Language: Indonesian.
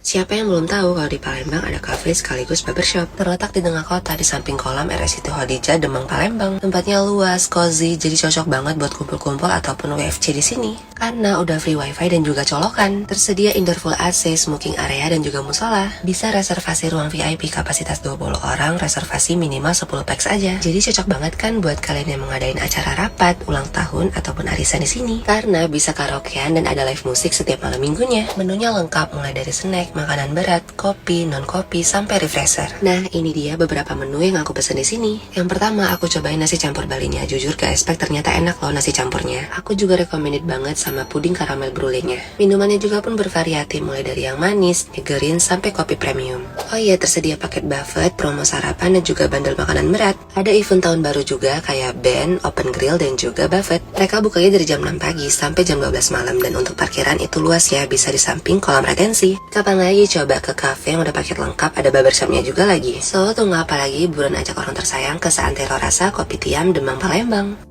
Siapa yang belum tahu kalau di Palembang ada cafe sekaligus barbershop terletak di tengah kota di samping kolam RS Siti Khadijah, Demang, Palembang. Tempatnya luas, cozy, jadi cocok banget buat kumpul-kumpul ataupun WFC di sini. Karena udah free wifi dan juga colokan. Tersedia indoor full AC, smoking area dan juga musola. Bisa reservasi ruang VIP kapasitas 20 orang, reservasi minimal 10 pax aja. Jadi cocok banget kan buat kalian yang mau ngadain acara rapat, ulang tahun ataupun arisan di sini. Karena bisa karaokean dan ada live musik setiap malam minggunya. Menunya lengkap mulai dari snack, makanan berat, kopi, non-kopi, sampai refresher. Nah, ini dia beberapa menu yang aku pesen di sini. Yang pertama, aku cobain nasi campur Balinya. Jujur gak expect, ternyata enak loh nasi campurnya. Aku juga recommended banget sama puding karamel brulee-nya. Minumannya juga pun bervariasi, mulai dari yang manis, nyegerin, sampai kopi premium. Oh iya, tersedia paket buffet, promo sarapan, dan juga bandel makanan berat. Ada event tahun baru juga, kayak band, open grill, dan juga buffet. Mereka bukanya dari jam 6 pagi sampai jam 12 malam, dan untuk parkiran itu luas ya, bisa di samping kolam retensi. Kapan lagi coba ke cafe yang udah paket lengkap, ada barbershopnya juga lagi. So, tunggu apa lagi, buruan ajak orang tersayang ke Seantero Rasa Kopitiam Demang, Palembang.